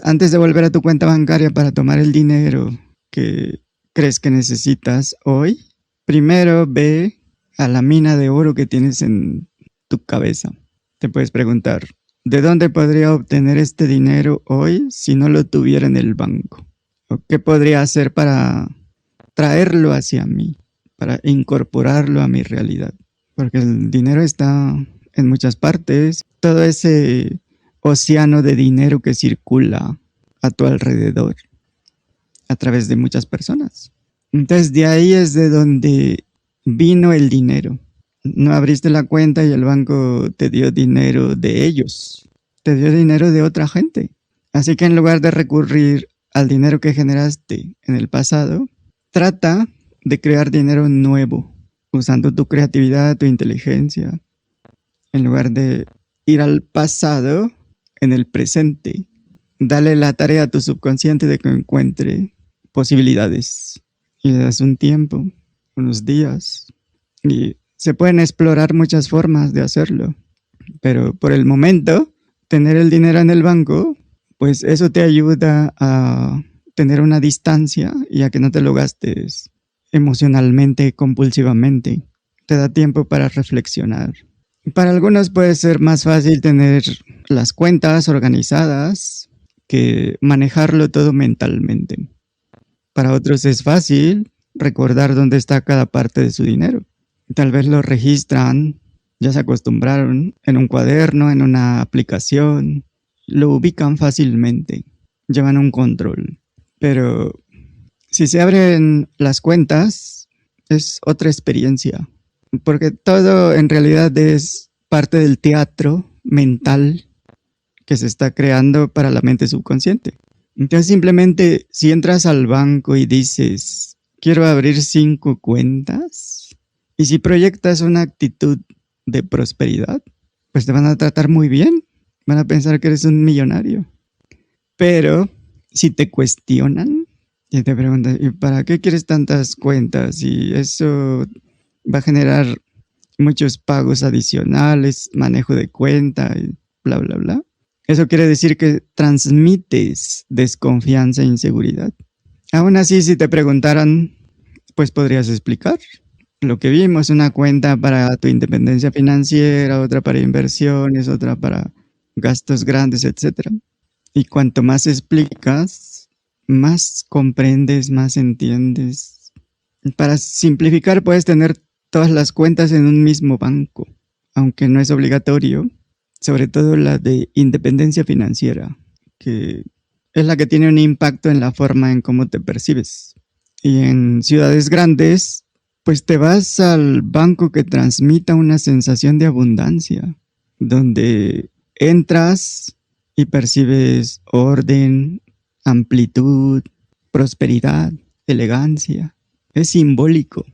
antes de volver a tu cuenta bancaria para tomar el dinero que crees que necesitas hoy, primero ve a la mina de oro que tienes en tu cabeza. Te puedes preguntar, ¿de dónde podría obtener este dinero hoy si no lo tuviera en el banco? ¿O qué podría hacer para traerlo hacia mí, para incorporarlo a mi realidad? Porque el dinero está en muchas partes. Todo ese océano de dinero que circula a tu alrededor a través de muchas personas. Entonces de ahí es de donde vino el dinero. No abriste la cuenta y el banco te dio dinero de ellos. Te dio dinero de otra gente. Así que en lugar de recurrir al dinero que generaste en el pasado, trata de crear dinero nuevo, usando tu creatividad, tu inteligencia, en lugar de ir al pasado en el presente. Dale la tarea a tu subconsciente de que encuentre posibilidades. Y le das un tiempo, unos días. Y se pueden explorar muchas formas de hacerlo. Pero por el momento, tener el dinero en el banco, pues eso te ayuda a tener una distancia y a que no te lo gastes emocionalmente, compulsivamente. Te da tiempo para reflexionar. Para algunos puede ser más fácil tener las cuentas organizadas que manejarlo todo mentalmente. Para otros es fácil recordar dónde está cada parte de su dinero. Tal vez lo registran, ya se acostumbraron, en un cuaderno, en una aplicación. Lo ubican fácilmente, llevan un control. Pero si se abren las cuentas, es otra experiencia. Porque todo en realidad es parte del teatro mental que se está creando para la mente subconsciente. Entonces simplemente si entras al banco y dices, quiero abrir 5 cuentas, y si proyectas una actitud de prosperidad, pues te van a tratar muy bien, van a pensar que eres un millonario. Pero si te cuestionan y te preguntan, ¿y para qué quieres tantas cuentas? Y eso va a generar muchos pagos adicionales, manejo de cuenta y bla, bla, bla. Eso quiere decir que transmites desconfianza e inseguridad. Aún así, si te preguntaran, pues podrías explicar lo que vimos, una cuenta para tu independencia financiera, otra para inversiones, otra para gastos grandes, etc. Y cuanto más explicas, más comprendes, más entiendes. Para simplificar, puedes tener todas las cuentas en un mismo banco, aunque no es obligatorio, sobre todo la de independencia financiera, que es la que tiene un impacto en la forma en cómo te percibes. Y en ciudades grandes, pues te vas al banco que transmita una sensación de abundancia, donde entras y percibes orden, amplitud, prosperidad, elegancia. Es simbólico.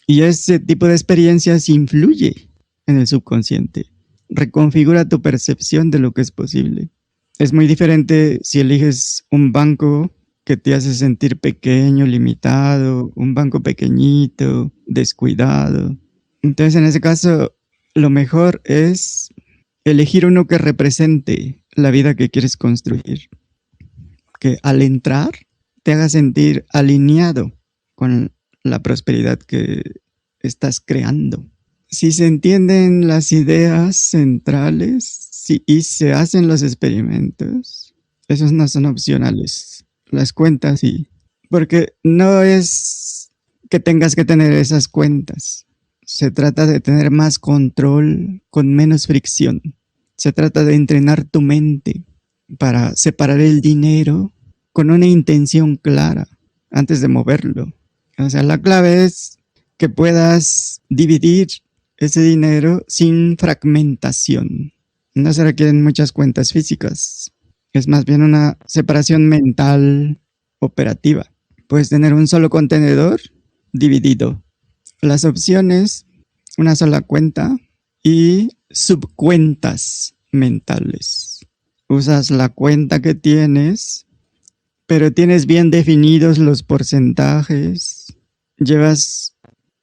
Y ese tipo de experiencias influye en el subconsciente. Reconfigura tu percepción de lo que es posible. Es muy diferente si eliges un banco que te hace sentir pequeño, limitado, un banco pequeñito, descuidado. Entonces, en ese caso, lo mejor es elegir uno que represente la vida que quieres construir. Que al entrar te haga sentir alineado con la prosperidad que estás creando. Si se entienden las ideas centrales y se hacen los experimentos, esos no son opcionales. Las cuentas sí. Porque no es que tengas que tener esas cuentas. Se trata de tener más control con menos fricción. Se trata de entrenar tu mente para separar el dinero con una intención clara antes de moverlo. O sea, la clave es que puedas dividir ese dinero sin fragmentación. No se requieren muchas cuentas físicas. Es más bien una separación mental operativa. Puedes tener un solo contenedor dividido. Las opciones, una sola cuenta y subcuentas mentales. Usas la cuenta que tienes, pero tienes bien definidos los porcentajes. Llevas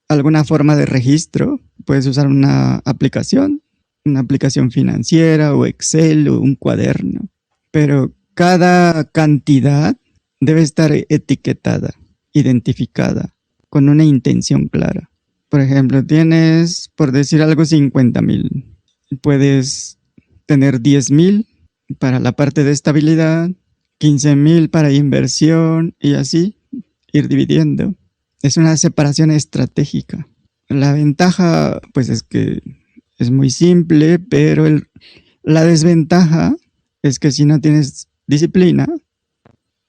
alguna forma de registro. Puedes usar una aplicación financiera o Excel o un cuaderno. Pero cada cantidad debe estar etiquetada, identificada, con una intención clara. Por ejemplo, tienes, por decir algo, 50,000. Puedes tener 10,000 para la parte de estabilidad, 15,000 para inversión y así ir dividiendo. Es una separación estratégica. La ventaja, pues, es que es muy simple, pero la desventaja es que si no tienes disciplina,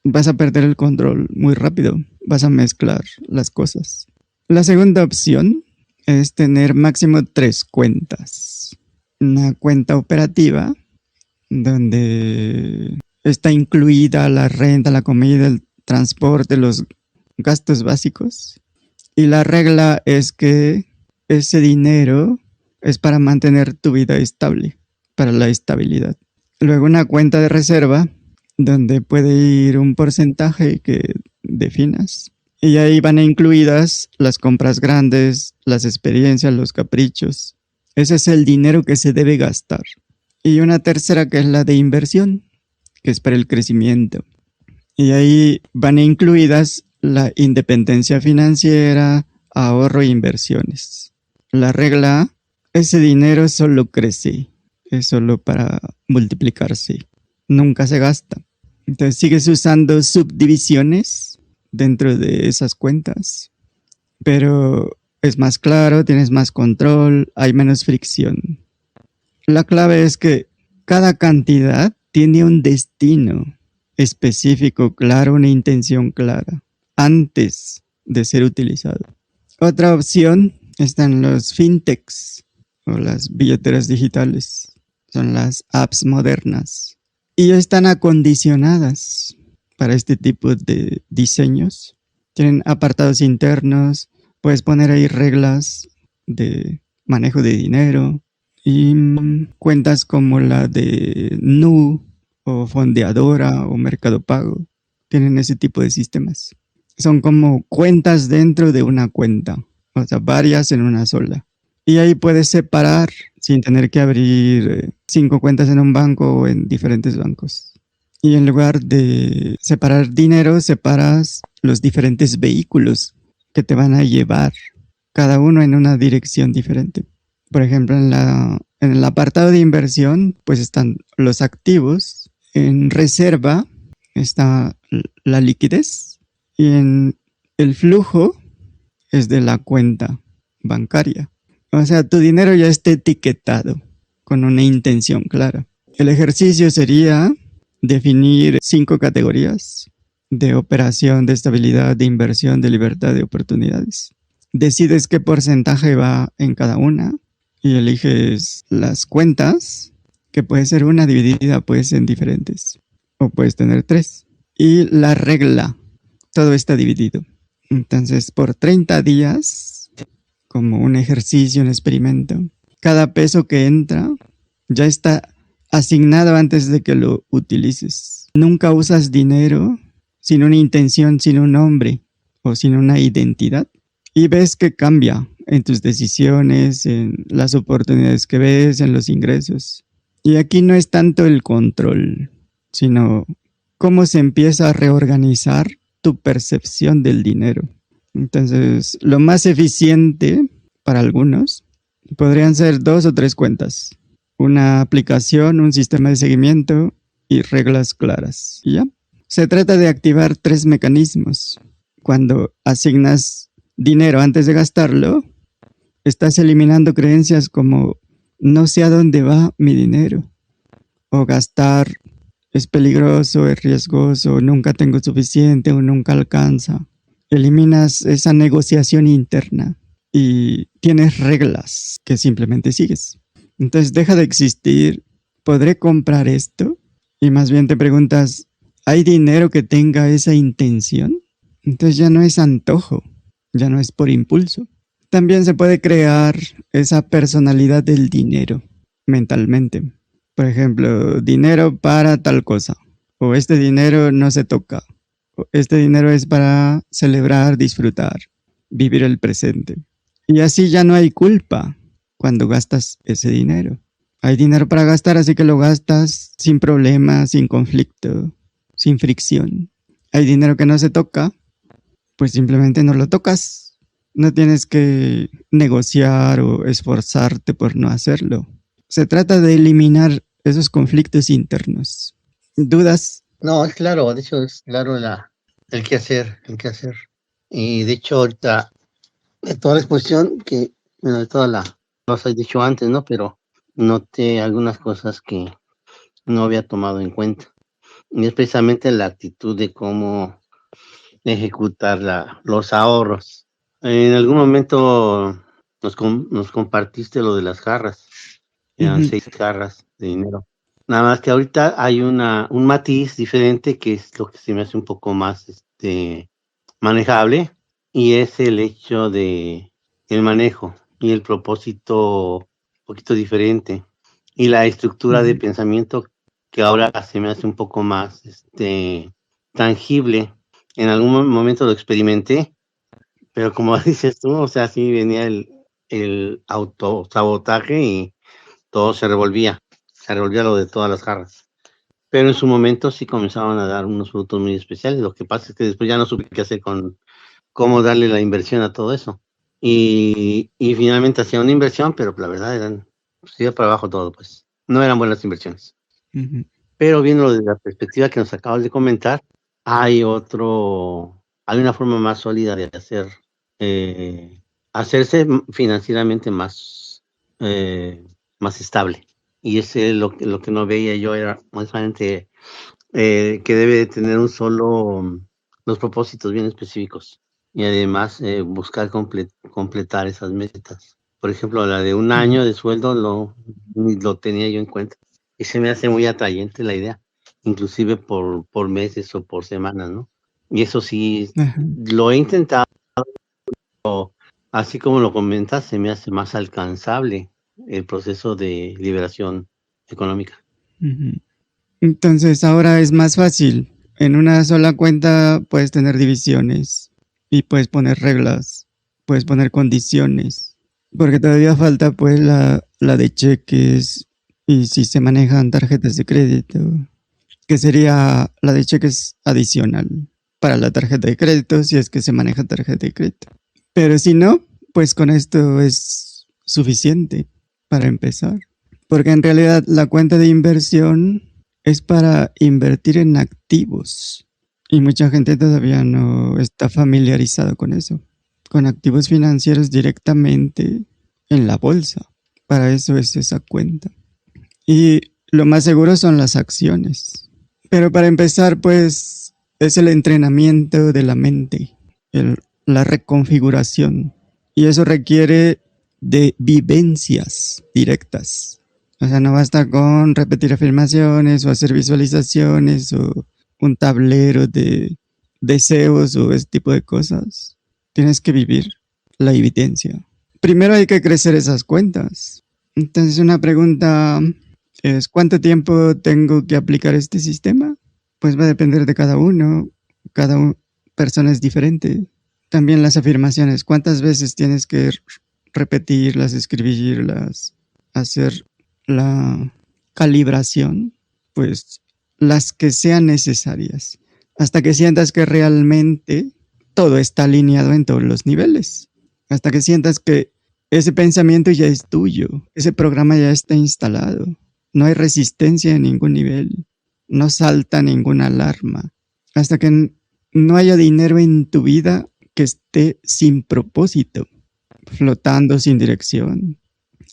vas a perder el control muy rápido. Vas a mezclar las cosas. La segunda opción es tener máximo 3 cuentas. Una cuenta operativa, donde está incluida la renta, la comida, el transporte, los gastos básicos. Y la regla es que ese dinero es para mantener tu vida estable, para la estabilidad. Luego una cuenta de reserva, donde puede ir un porcentaje que definas. Y ahí van incluidas las compras grandes, las experiencias, los caprichos. Ese es el dinero que se debe gastar. Y una tercera que es la de inversión, que es para el crecimiento. Y ahí van incluidas la independencia financiera, ahorro e inversiones. La regla, ese dinero solo crece, es solo para multiplicarse, nunca se gasta. Entonces sigues usando subdivisiones dentro de esas cuentas, pero es más claro, tienes más control, hay menos fricción. La clave es que cada cantidad tiene un destino específico, claro, una intención clara, antes de ser utilizado. Otra opción están los fintechs o las billeteras digitales. Son las apps modernas. Y están acondicionadas para este tipo de diseños. Tienen apartados internos, puedes poner ahí reglas de manejo de dinero y cuentas como la de Nu o Fondeadora o Mercado Pago. Tienen ese tipo de sistemas. Son como cuentas dentro de una cuenta, o sea, varias en una sola. Y ahí puedes separar sin tener que abrir 5 cuentas en un banco o en diferentes bancos. Y en lugar de separar dinero, separas los diferentes vehículos que te van a llevar, cada uno en una dirección diferente. Por ejemplo, en el apartado de inversión, pues están los activos. En reserva está la liquidez. Y en el flujo es de la cuenta bancaria. O sea, tu dinero ya está etiquetado con una intención clara. El ejercicio sería definir 5 categorías de operación, de estabilidad, de inversión, de libertad, de oportunidades. Decides qué porcentaje va en cada una y eliges las cuentas, que puede ser una dividida pues en diferentes, o puedes tener 3. Y la regla, todo está dividido. Entonces, por 30 días, como un ejercicio, un experimento, cada peso que entra ya está asignado antes de que lo utilices. Nunca usas dinero sin una intención, sin un nombre o sin una identidad. Y ves que cambia en tus decisiones, en las oportunidades que ves, en los ingresos. Y aquí no es tanto el control, sino cómo se empieza a reorganizar tu percepción del dinero. Entonces, lo más eficiente para algunos podrían ser 2 o 3 cuentas. Una aplicación, un sistema de seguimiento y reglas claras. ¿Y ya? Se trata de activar 3 mecanismos. Cuando asignas dinero antes de gastarlo, estás eliminando creencias como no sé a dónde va mi dinero, o gastar es peligroso, es riesgoso, nunca tengo suficiente o nunca alcanza. Eliminas esa negociación interna y tienes reglas que simplemente sigues. Entonces deja de existir, ¿podré comprar esto? Y más bien te preguntas, ¿hay dinero que tenga esa intención? Entonces ya no es antojo, ya no es por impulso. También se puede crear esa personalidad del dinero mentalmente. Por ejemplo, dinero para tal cosa. O este dinero no se toca. O este dinero es para celebrar, disfrutar, vivir el presente. Y así ya no hay culpa cuando gastas ese dinero. Hay dinero para gastar, así que lo gastas sin problema, sin conflicto. sin fricción. Hay dinero que no se toca, pues simplemente no lo tocas. No tienes que negociar o esforzarte por no hacerlo. Se trata de eliminar esos conflictos internos. ¿Dudas? No, es claro, de hecho es claro el qué hacer, Y de hecho ahorita, de toda la exposición de toda los has dicho antes, ¿no? Pero noté algunas cosas que no había tomado en cuenta. Y es precisamente la actitud de cómo ejecutar los ahorros. En algún momento nos compartiste lo de las jarras. Eran 6 jarras de dinero. Nada más que ahorita hay un matiz diferente que es lo que se me hace un poco más manejable, y es el hecho de el manejo y el propósito un poquito diferente, y la estructura de pensamiento que ahora se me hace un poco más tangible. En algún momento lo experimenté, pero como dices tú, o sea, sí venía el autosabotaje y todo se revolvía lo de todas las jarras. Pero en su momento sí comenzaban a dar unos frutos muy especiales. Lo que pasa es que después ya no supe qué hacer con cómo darle la inversión a todo eso. Y finalmente hacía una inversión, pero la verdad se iba para abajo todo, pues. No eran buenas inversiones. Pero viendo desde la perspectiva que nos acabas de comentar, hay una forma más sólida de hacerse financieramente más estable. Y ese es lo que no veía yo, era honestamente que debe de tener los propósitos bien específicos, y además buscar completar esas metas. Por ejemplo, la de un año de sueldo ni lo tenía yo en cuenta, y se me hace muy atrayente la idea, inclusive por meses o por semanas, ¿no? Y eso sí, lo he intentado, así como lo comentas, se me hace más alcanzable el proceso de liberación económica. Entonces ahora es más fácil. En una sola cuenta puedes tener divisiones y puedes poner reglas, puedes poner condiciones, porque todavía falta pues la de cheques y si se manejan tarjetas de crédito, que sería la de cheques adicional para la tarjeta de crédito si es que se maneja tarjeta de crédito. Pero si no, pues con esto es suficiente para empezar. Porque en realidad la cuenta de inversión es para invertir en activos. Y mucha gente todavía no está familiarizada con eso. Con activos financieros directamente en la bolsa. Para eso es esa cuenta. Y lo más seguro son las acciones. Pero para empezar, pues, es el entrenamiento de la mente. La reconfiguración. Y eso requiere de vivencias directas. O sea, no basta con repetir afirmaciones o hacer visualizaciones o un tablero de deseos o ese tipo de cosas. Tienes que vivir la evidencia. Primero hay que crecer esas cuentas. Entonces una pregunta es, ¿cuánto tiempo tengo que aplicar este sistema? Pues va a depender de cada uno. Cada persona es diferente. También las afirmaciones. ¿Cuántas veces tienes que repetirlas, escribirlas, hacer la calibración? Pues las que sean necesarias, hasta que sientas que realmente todo está alineado en todos los niveles, hasta que sientas que ese pensamiento ya es tuyo, ese programa ya está instalado, no hay resistencia en ningún nivel, no salta ninguna alarma, hasta que no haya dinero en tu vida que esté sin propósito, flotando sin dirección,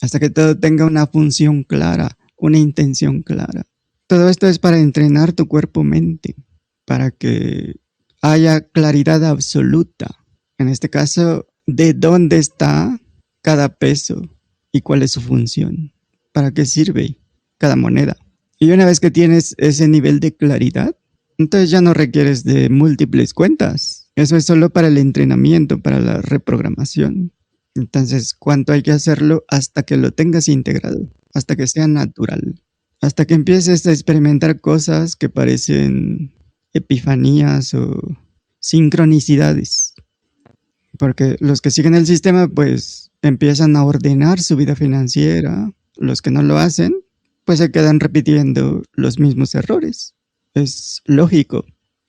hasta que todo tenga una función clara, una intención clara. Todo esto es para entrenar tu cuerpo-mente, para que haya claridad absoluta. En este caso, de dónde está cada peso y cuál es su función, para qué sirve cada moneda. Y una vez que tienes ese nivel de claridad, entonces ya no requieres de múltiples cuentas. Eso es solo para el entrenamiento, para la reprogramación. Entonces, ¿cuánto hay que hacerlo hasta que lo tengas integrado? Hasta que sea natural. Hasta que empieces a experimentar cosas que parecen epifanías o sincronicidades. Porque los que siguen el sistema, pues, empiezan a ordenar su vida financiera. Los que no lo hacen, pues se quedan repitiendo los mismos errores. es lógico.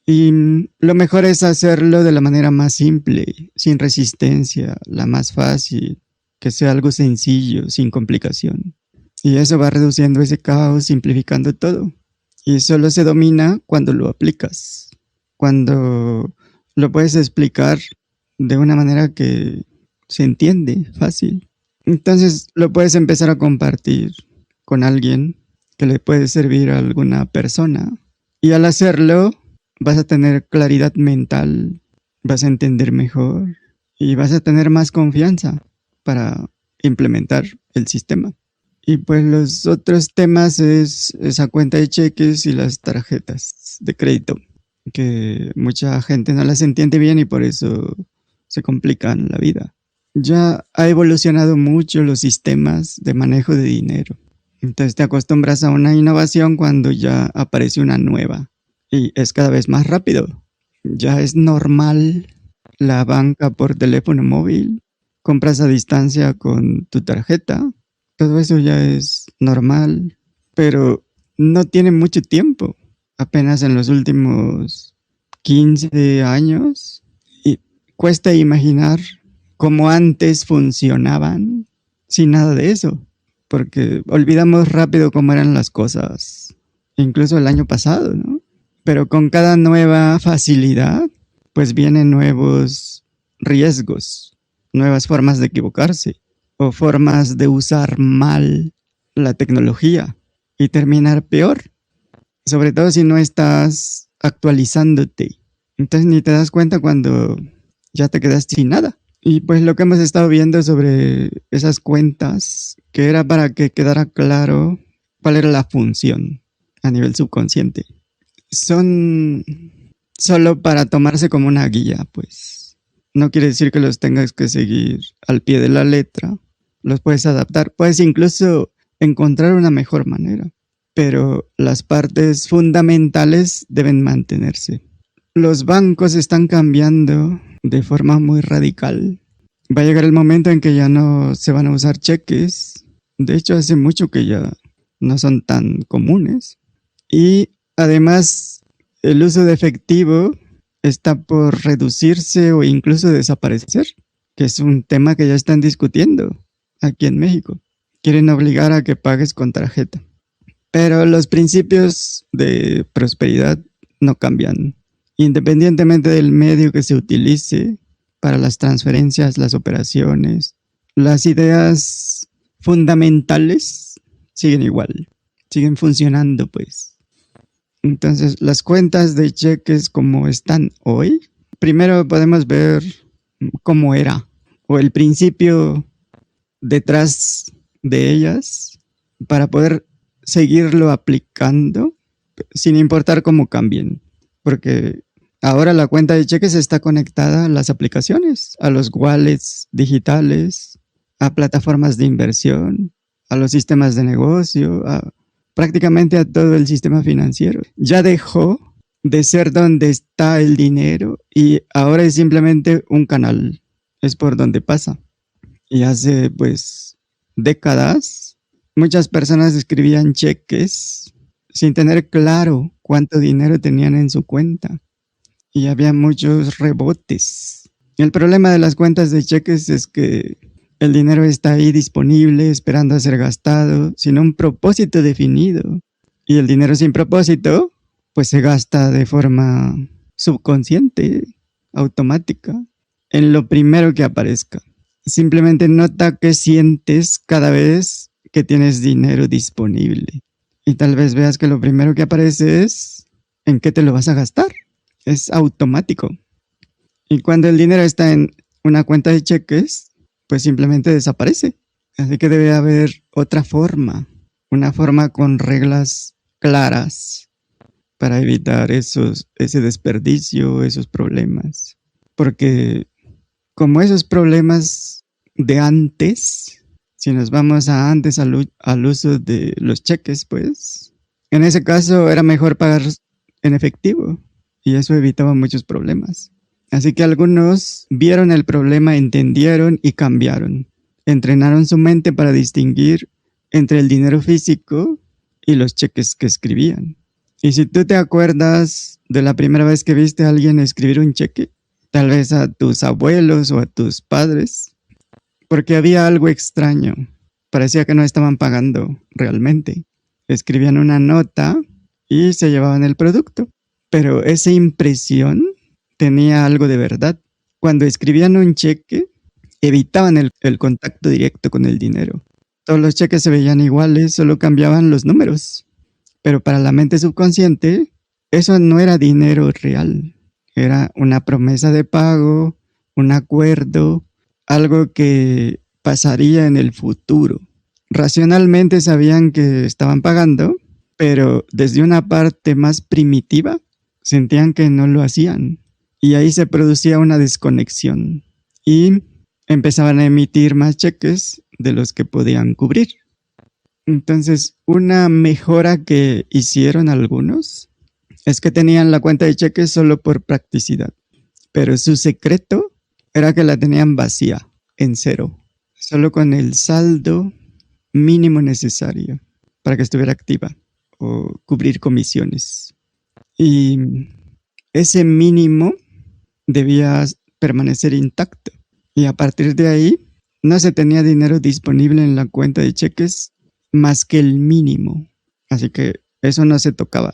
Y lo mejor es hacerlo de la manera más simple, sin resistencia, la más fácil, que sea algo sencillo, sin complicación. Y eso va reduciendo ese caos, simplificando todo. Y solo se domina cuando lo aplicas, cuando lo puedes explicar de una manera que se entiende fácil. Entonces lo puedes empezar a compartir con alguien que le puede servir a alguna persona. Y al hacerlo, vas a tener claridad mental, vas a entender mejor y vas a tener más confianza para implementar el sistema. Y pues los otros temas es esa cuenta de cheques y las tarjetas de crédito, que mucha gente no las entiende bien y por eso se complican la vida. Ya ha evolucionado mucho los sistemas de manejo de dinero. Entonces te acostumbras a una innovación cuando ya aparece una nueva. Y es cada vez más rápido. Ya es normal la banca por teléfono móvil. Compras a distancia con tu tarjeta. Todo eso ya es normal. Pero no tiene mucho tiempo. Apenas en los últimos 15 años. Y cuesta imaginar cómo antes funcionaban sin nada de eso. Porque olvidamos rápido cómo eran las cosas. Incluso el año pasado, ¿no? Pero con cada nueva facilidad, pues vienen nuevos riesgos, nuevas formas de equivocarse o formas de usar mal la tecnología y terminar peor, sobre todo si no estás actualizándote. Entonces ni te das cuenta cuando ya te quedas sin nada. Y pues lo que hemos estado viendo sobre esas cuentas, que era para que quedara claro cuál era la función a nivel subconsciente. Son solo para tomarse como una guía, pues. No quiere decir que los tengas que seguir al pie de la letra. Los puedes adaptar. Puedes incluso encontrar una mejor manera. Pero las partes fundamentales deben mantenerse. Los bancos están cambiando de forma muy radical. Va a llegar el momento en que ya no se van a usar cheques. De hecho, hace mucho que ya no son tan comunes. Y además, el uso de efectivo está por reducirse o incluso desaparecer, que es un tema que ya están discutiendo aquí en México. Quieren obligar a que pagues con tarjeta. Pero los principios de prosperidad no cambian. Independientemente del medio que se utilice para las transferencias, las operaciones, las ideas fundamentales siguen igual, siguen funcionando, pues. Entonces, las cuentas de cheques como están hoy, primero podemos ver cómo era, o el principio detrás de ellas, para poder seguirlo aplicando sin importar cómo cambien. Porque ahora la cuenta de cheques está conectada a las aplicaciones, a los wallets digitales, a plataformas de inversión, a los sistemas de negocio, prácticamente a todo el sistema financiero. Ya dejó de ser donde está el dinero y ahora es simplemente un canal. Es por donde pasa. Y hace pues décadas muchas personas escribían cheques sin tener claro cuánto dinero tenían en su cuenta. Y había muchos rebotes. El problema de las cuentas de cheques es que el dinero está ahí disponible, esperando a ser gastado, sin un propósito definido. Y el dinero sin propósito, pues se gasta de forma subconsciente, automática, en lo primero que aparezca. Simplemente nota qué sientes cada vez que tienes dinero disponible. Y tal vez veas que lo primero que aparece es en qué te lo vas a gastar. Es automático. Y cuando el dinero está en una cuenta de cheques, pues simplemente desaparece. Así que debe haber otra forma, una forma con reglas claras para evitar ese desperdicio, esos problemas. Porque como esos problemas de antes, si nos vamos a antes al uso de los cheques, pues en ese caso era mejor pagar en efectivo y eso evitaba muchos problemas. Así que algunos vieron el problema, entendieron y cambiaron. Entrenaron su mente para distinguir entre el dinero físico y los cheques que escribían. Y si tú te acuerdas de la primera vez que viste a alguien escribir un cheque, tal vez a tus abuelos o a tus padres, porque había algo extraño. Parecía que no estaban pagando realmente. Escribían una nota y se llevaban el producto. Pero esa impresión tenía algo de verdad. Cuando escribían un cheque, evitaban el contacto directo con el dinero. Todos los cheques se veían iguales, solo cambiaban los números. Pero para la mente subconsciente, eso no era dinero real. Era una promesa de pago, un acuerdo, algo que pasaría en el futuro. Racionalmente sabían que estaban pagando, pero desde una parte más primitiva sentían que no lo hacían. Y ahí se producía una desconexión. Y empezaban a emitir más cheques de los que podían cubrir. Entonces, una mejora que hicieron algunos es que tenían la cuenta de cheques solo por practicidad. Pero su secreto era que la tenían vacía, en cero, solo con el saldo mínimo necesario para que estuviera activa o cubrir comisiones. Y ese mínimo debía permanecer intacto. Y a partir de ahí, no se tenía dinero disponible en la cuenta de cheques más que el mínimo. Así que eso no se tocaba.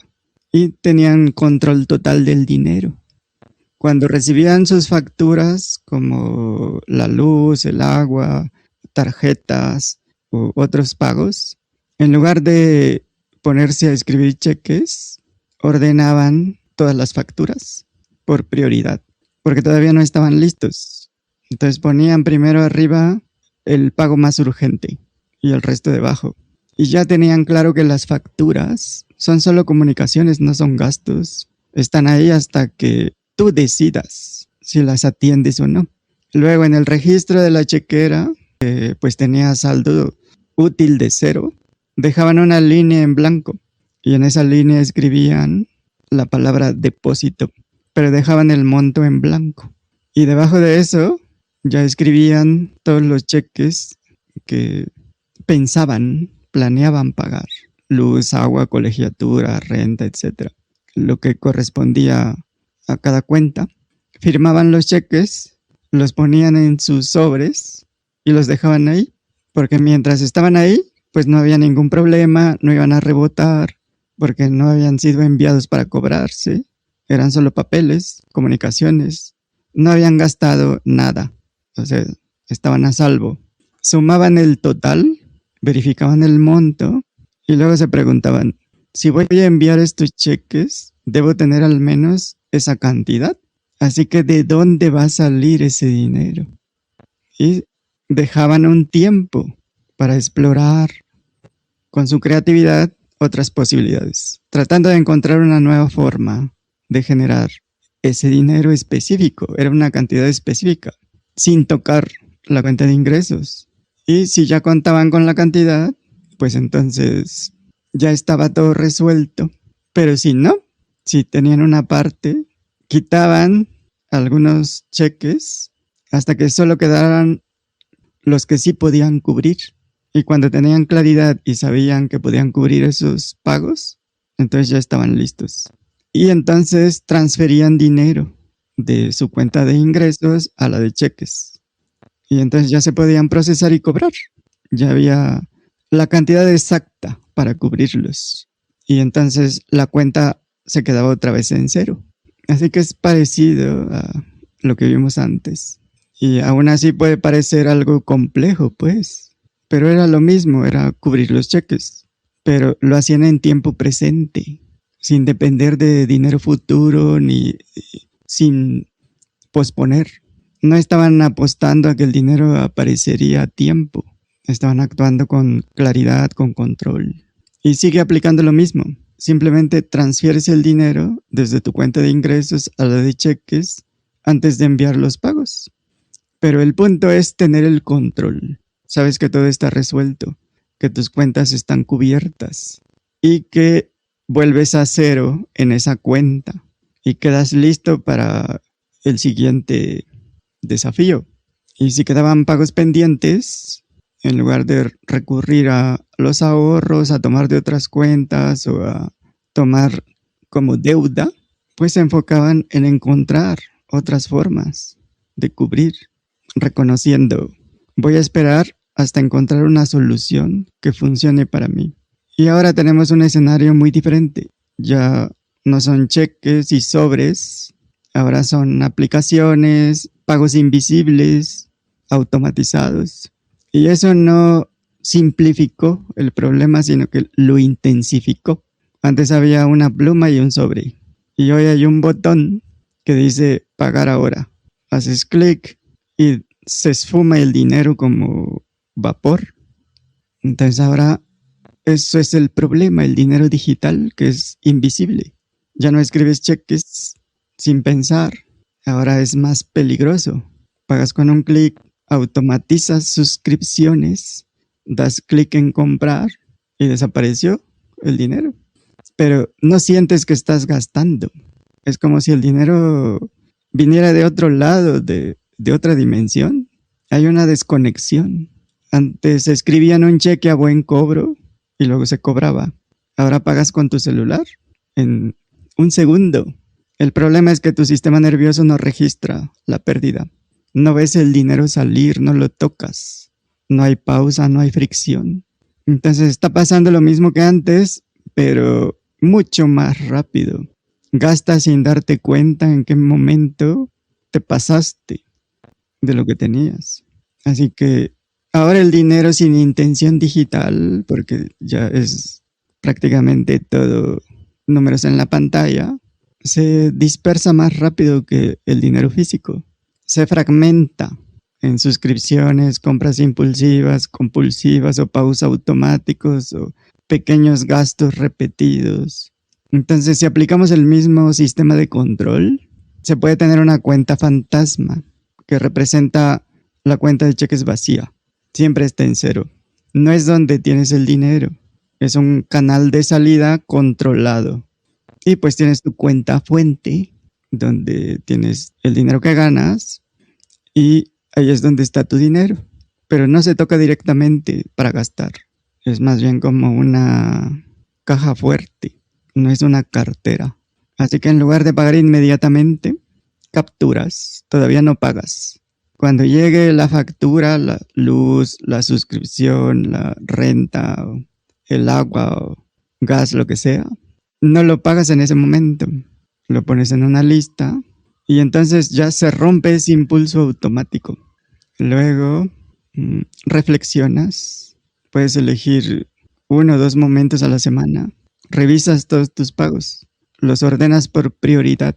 Y tenían control total del dinero. Cuando recibían sus facturas como la luz, el agua, tarjetas u otros pagos, en lugar de ponerse a escribir cheques, ordenaban todas las facturas por prioridad, porque todavía no estaban listos. Entonces ponían primero arriba el pago más urgente y el resto debajo. Y ya tenían claro que las facturas son solo comunicaciones, no son gastos. Están ahí hasta que tú decidas si las atiendes o no. Luego en el registro de la chequera, pues tenía saldo útil de 0, dejaban una línea en blanco y en esa línea escribían la palabra depósito, pero dejaban el monto en blanco. Y debajo de eso ya escribían todos los cheques que pensaban, planeaban pagar. Luz, agua, colegiatura, renta, etc. Lo que correspondía a cada cuenta. Firmaban los cheques, los ponían en sus sobres y los dejaban ahí. Porque mientras estaban ahí, pues no había ningún problema, no iban a rebotar, porque no habían sido enviados para cobrarse. Eran solo papeles, comunicaciones. No habían gastado nada. O sea, estaban a salvo. Sumaban el total, verificaban el monto y luego se preguntaban, si voy a enviar estos cheques, ¿debo tener al menos esa cantidad? Así que ¿de dónde va a salir ese dinero? Y dejaban un tiempo para explorar con su creatividad otras posibilidades, tratando de encontrar una nueva forma de generar ese dinero específico. Era una cantidad específica, sin tocar la cuenta de ingresos. Y si ya contaban con la cantidad, pues entonces ya estaba todo resuelto. Pero si no, si tenían una parte, quitaban algunos cheques hasta que solo quedaran los que sí podían cubrir. Y cuando tenían claridad y sabían que podían cubrir esos pagos, entonces ya estaban listos. Y entonces transferían dinero de su cuenta de ingresos a la de cheques. Y entonces ya se podían procesar y cobrar. Ya había la cantidad exacta para cubrirlos. Y entonces la cuenta se quedaba otra vez en 0. Así que es parecido a lo que vimos antes. Y aún así puede parecer algo complejo, pues. Pero era lo mismo, era cubrir los cheques. Pero lo hacían en tiempo presente, sin depender de dinero futuro ni sin posponer. No estaban apostando a que el dinero aparecería a tiempo. Estaban actuando con claridad, con control. Y sigue aplicando lo mismo. Simplemente transfieres el dinero desde tu cuenta de ingresos a la de cheques antes de enviar los pagos. Pero el punto es tener el control. Sabes que todo está resuelto, que tus cuentas están cubiertas y que vuelves a 0 en esa cuenta y quedas listo para el siguiente desafío. Y si quedaban pagos pendientes, en lugar de recurrir a los ahorros, a tomar de otras cuentas o a tomar como deuda, pues se enfocaban en encontrar otras formas de cubrir, reconociendo, voy a esperar hasta encontrar una solución que funcione para mí. Y ahora tenemos un escenario muy diferente. Ya no son cheques y sobres, ahora son aplicaciones, pagos invisibles, automatizados. Y eso no simplificó el problema, sino que lo intensificó. Antes había una pluma y un sobre. Y hoy hay un botón que dice pagar ahora. Haces clic y se esfuma el dinero como vapor. Entonces ahora eso es el problema, el dinero digital que es invisible. Ya no escribes cheques sin pensar. Ahora es más peligroso. Pagas con un clic, automatizas suscripciones, das clic en comprar y desapareció el dinero. Pero no sientes que estás gastando. Es como si el dinero viniera de otro lado, de otra dimensión. Hay una desconexión. Antes escribían un cheque a buen cobro y luego se cobraba. Ahora pagas con tu celular en un segundo. El problema es que tu sistema nervioso no registra la pérdida. No ves el dinero salir, no lo tocas. No hay pausa, no hay fricción. Entonces está pasando lo mismo que antes, pero mucho más rápido. Gastas sin darte cuenta en qué momento te pasaste de lo que tenías. Así que ahora el dinero sin intención digital, porque ya es prácticamente todo números en la pantalla, se dispersa más rápido que el dinero físico. Se fragmenta en suscripciones, compras impulsivas, compulsivas o pagos automáticos o pequeños gastos repetidos. Entonces, si aplicamos el mismo sistema de control, se puede tener una cuenta fantasma que representa la cuenta de cheques vacía. Siempre está en cero. No es donde tienes el dinero. Es un canal de salida controlado. Y pues tienes tu cuenta fuente, donde tienes el dinero que ganas y ahí es donde está tu dinero. Pero no se toca directamente para gastar. Es más bien como una caja fuerte, no es una cartera. Así que en lugar de pagar inmediatamente, capturas, todavía no pagas. Cuando llegue la factura, la luz, la suscripción, la renta, el agua o gas, lo que sea, no lo pagas en ese momento. Lo pones en una lista y entonces ya se rompe ese impulso automático. Luego reflexionas, puedes elegir 1 o 2 momentos a la semana, revisas todos tus pagos, los ordenas por prioridad,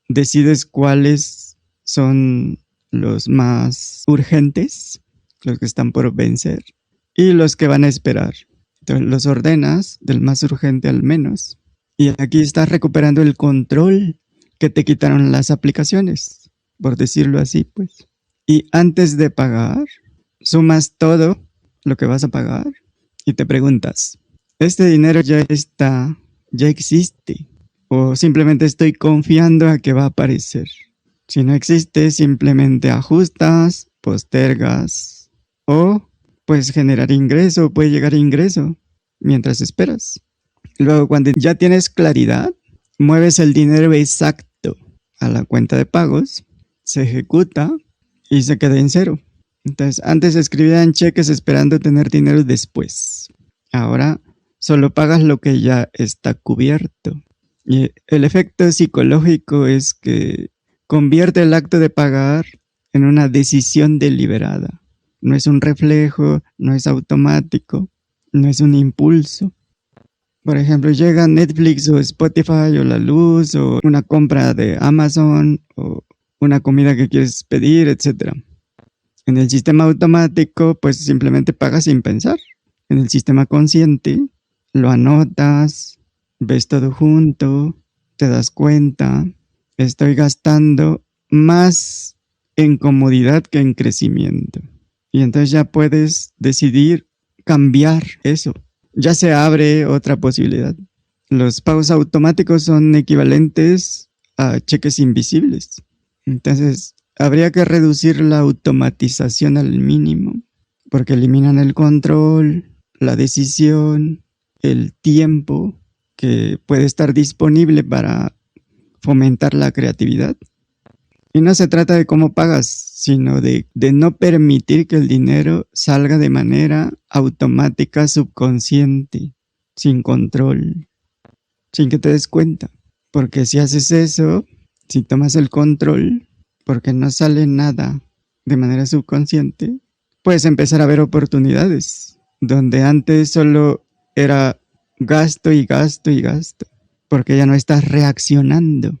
decides cuáles son los más urgentes, los que están por vencer y los que van a esperar. Entonces los ordenas del más urgente al menos. Y aquí estás recuperando el control que te quitaron las aplicaciones, por decirlo así, pues. Y antes de pagar, sumas todo lo que vas a pagar y te preguntas, ¿este dinero ya está, ya existe? ¿O simplemente estoy confiando a que va a aparecer? Si no existe, simplemente ajustas, postergas o puedes generar ingreso, puede llegar ingreso mientras esperas. Luego, cuando ya tienes claridad, mueves el dinero exacto a la cuenta de pagos, se ejecuta y se queda en cero. Entonces, antes escribían cheques esperando tener dinero después. Ahora solo pagas lo que ya está cubierto. Y el efecto psicológico es que convierte el acto de pagar en una decisión deliberada. No es un reflejo, no es automático, no es un impulso. Por ejemplo, llega Netflix o Spotify o la luz o una compra de Amazon o una comida que quieres pedir, etc. En el sistema automático, pues simplemente pagas sin pensar. En el sistema consciente, lo anotas, ves todo junto, te das cuenta, estoy gastando más en comodidad que en crecimiento. Y entonces ya puedes decidir cambiar eso. Ya se abre otra posibilidad. Los pagos automáticos son equivalentes a cheques invisibles. Entonces, habría que reducir la automatización al mínimo, porque eliminan el control, la decisión, el tiempo que puede estar disponible para fomentar la creatividad. Y no se trata de cómo pagas, sino de no permitir que el dinero salga de manera automática, subconsciente, sin control, sin que te des cuenta. Porque si haces eso, si tomas el control, porque no sale nada de manera subconsciente, puedes empezar a ver oportunidades, donde antes solo era gasto y gasto y gasto, porque ya no estás reaccionando.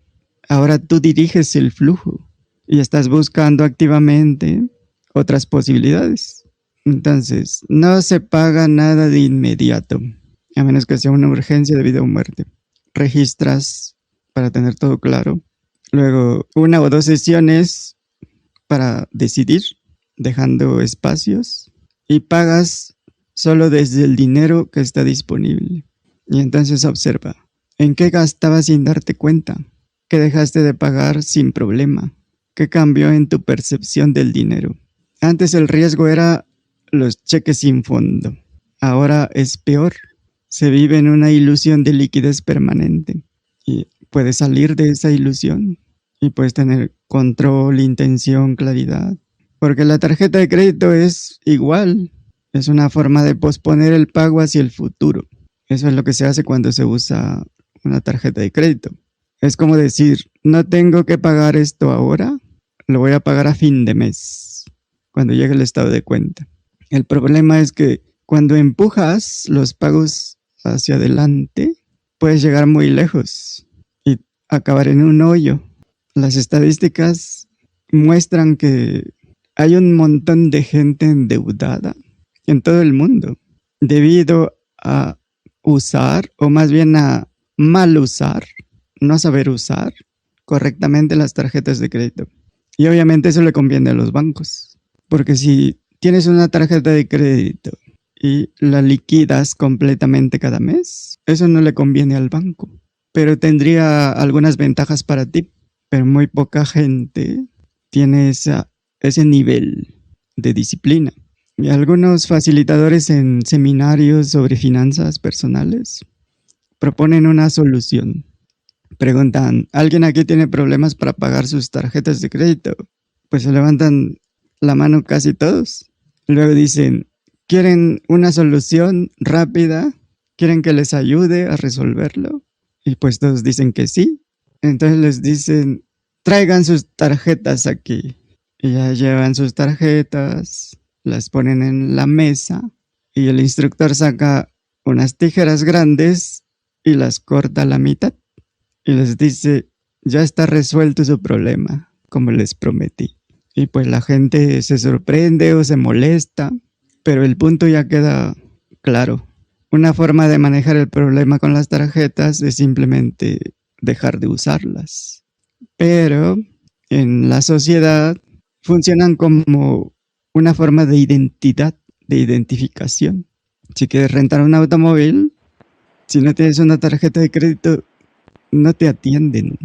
Ahora tú diriges el flujo y estás buscando activamente otras posibilidades. Entonces, no se paga nada de inmediato, a menos que sea una urgencia de vida o muerte. Registras para tener todo claro. Luego, 1 o 2 sesiones para decidir, dejando espacios. Y pagas solo desde el dinero que está disponible. Y entonces observa, ¿en qué gastabas sin darte cuenta? ¿Qué dejaste de pagar sin problema? ¿Qué cambió en tu percepción del dinero? Antes el riesgo era los cheques sin fondo. Ahora es peor. Se vive en una ilusión de liquidez permanente. Y puedes salir de esa ilusión. Y puedes tener control, intención, claridad. Porque la tarjeta de crédito es igual. Es una forma de posponer el pago hacia el futuro. Eso es lo que se hace cuando se usa una tarjeta de crédito. Es como decir, no tengo que pagar esto ahora, lo voy a pagar a fin de mes, cuando llegue el estado de cuenta. El problema es que cuando empujas los pagos hacia adelante, puedes llegar muy lejos y acabar en un hoyo. Las estadísticas muestran que hay un montón de gente endeudada en todo el mundo debido a usar, o más bien a mal usar, no saber usar correctamente las tarjetas de crédito. Y obviamente eso le conviene a los bancos, porque si tienes una tarjeta de crédito y la liquidas completamente cada mes, eso no le conviene al banco, pero tendría algunas ventajas para ti, pero muy poca gente tiene ese nivel de disciplina. Y algunos facilitadores en seminarios sobre finanzas personales proponen una solución. Preguntan, ¿alguien aquí tiene problemas para pagar sus tarjetas de crédito? Pues se levantan la mano casi todos. Luego dicen, ¿quieren una solución rápida? ¿Quieren que les ayude a resolverlo? Y pues todos dicen que sí. Entonces les dicen, traigan sus tarjetas aquí. Y ya llevan sus tarjetas, las ponen en la mesa y el instructor saca unas tijeras grandes y las corta a la mitad. Y les dice, ya está resuelto su problema, como les prometí. Y pues la gente se sorprende o se molesta, pero el punto ya queda claro. Una forma de manejar el problema con las tarjetas es simplemente dejar de usarlas. Pero en la sociedad funcionan como una forma de identidad, de identificación. Si quieres rentar un automóvil, si no tienes una tarjeta de crédito, no te atienden.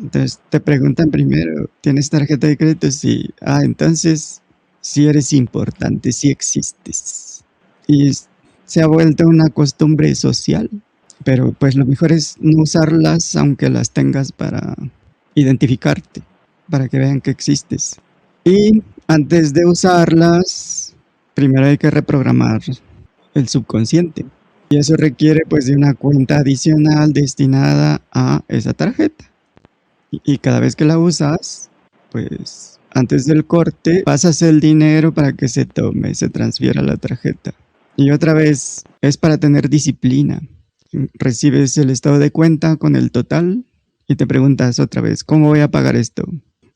Entonces te preguntan primero, ¿tienes tarjeta de crédito? Sí. Entonces sí eres importante, sí existes. Y se ha vuelto una costumbre social. Pero pues lo mejor es no usarlas aunque las tengas para identificarte, para que vean que existes. Y antes de usarlas, primero hay que reprogramar el subconsciente. Y eso requiere pues de una cuenta adicional destinada a esa tarjeta. Y cada vez que la usas, pues antes del corte pasas el dinero para que se tome, se transfiera a la tarjeta. Y otra vez es para tener disciplina. Recibes el estado de cuenta con el total y te preguntas otra vez, ¿cómo voy a pagar esto?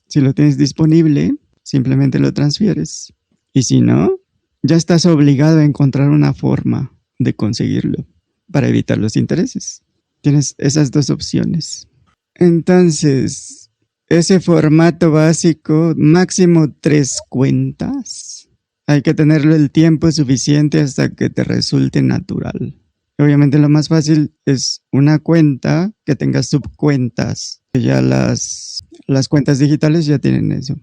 Si lo tienes disponible, simplemente lo transfieres. Y si no, ya estás obligado a encontrar una forma de conseguirlo para evitar los intereses. Tienes esas dos opciones. Entonces, ese formato básico, máximo 3 cuentas. Hay que tenerlo el tiempo suficiente hasta que te resulte natural. Obviamente lo más fácil es una cuenta que tenga subcuentas. Ya las cuentas digitales ya tienen eso.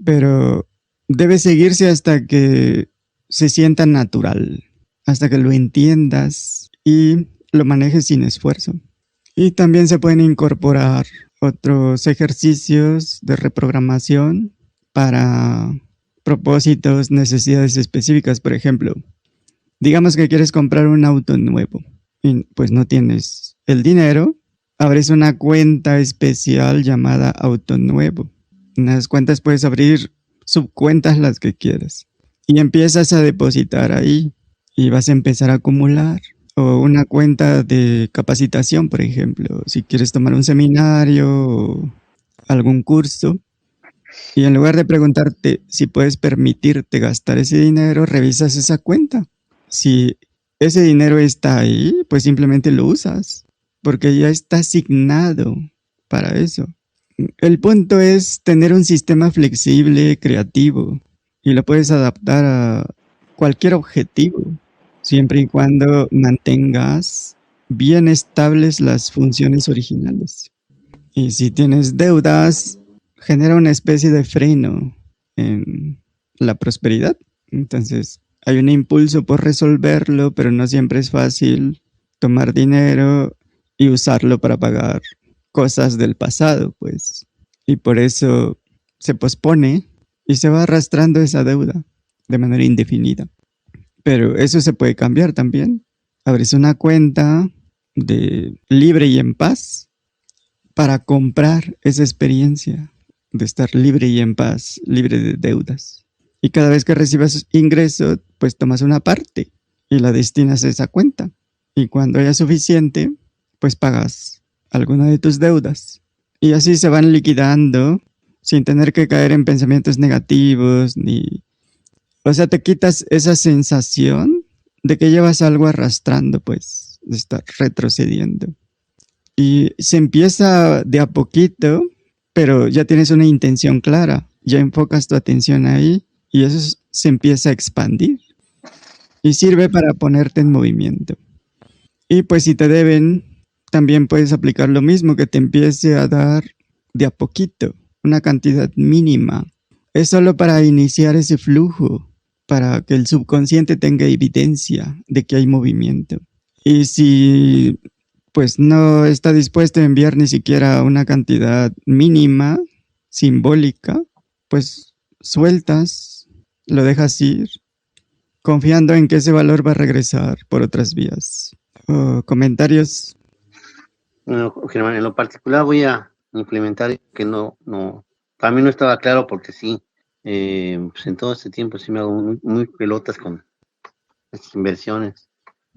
Pero debe seguirse hasta que se sienta natural, hasta que lo entiendas y lo manejes sin esfuerzo. Y también se pueden incorporar otros ejercicios de reprogramación para propósitos, necesidades específicas. Por ejemplo, digamos que quieres comprar un auto nuevo y pues no tienes el dinero, abres una cuenta especial llamada Auto Nuevo. En las cuentas puedes abrir subcuentas las que quieras y empiezas a depositar ahí y vas a empezar a acumular. O una cuenta de capacitación, por ejemplo, si quieres tomar un seminario o algún curso, y en lugar de preguntarte si puedes permitirte gastar ese dinero, revisas esa cuenta. Si ese dinero está ahí, pues simplemente lo usas, porque ya está asignado para eso. El punto es tener un sistema flexible, creativo, y lo puedes adaptar a cualquier objetivo, siempre y cuando mantengas bien estables las funciones originales. Y si tienes deudas, genera una especie de freno en la prosperidad. Entonces, hay un impulso por resolverlo, pero no siempre es fácil tomar dinero y usarlo para pagar cosas del pasado, pues. Y por eso se pospone y se va arrastrando esa deuda de manera indefinida. Pero eso se puede cambiar también. Abres una cuenta de libre y en paz para comprar esa experiencia de estar libre y en paz, libre de deudas. Y cada vez que recibas ingreso, pues tomas una parte y la destinas a esa cuenta. Y cuando haya suficiente, pues pagas alguna de tus deudas. Y así se van liquidando sin tener que caer en pensamientos negativos ni... O sea, te quitas esa sensación de que llevas algo arrastrando, pues, de estar retrocediendo. Y se empieza de a poquito, pero ya tienes una intención clara, ya enfocas tu atención ahí y eso se empieza a expandir y sirve para ponerte en movimiento. Y pues si te deben, también puedes aplicar lo mismo, que te empiece a dar de a poquito, una cantidad mínima. Es solo para iniciar ese flujo, para que el subconsciente tenga evidencia de que hay movimiento. Y si pues no está dispuesto a enviar ni siquiera una cantidad mínima, simbólica, pues sueltas, lo dejas ir, confiando en que ese valor va a regresar por otras vías. Comentarios. Bueno, Germán, en lo particular voy a implementar que para mí no estaba claro porque sí, pues en todo este tiempo sí me hago muy pelotas con estas inversiones.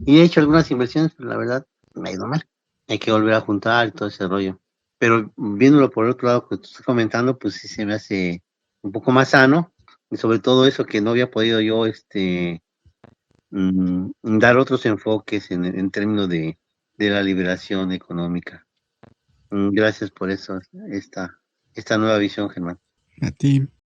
Y he hecho algunas inversiones, pero la verdad me ha ido mal. Hay que volver a juntar y todo ese rollo. Pero viéndolo por el otro lado que tú estás comentando, pues sí se me hace un poco más sano. Y sobre todo eso que no había podido yo dar otros enfoques en términos de la liberación económica. Gracias por eso, esta nueva visión, Germán. A ti.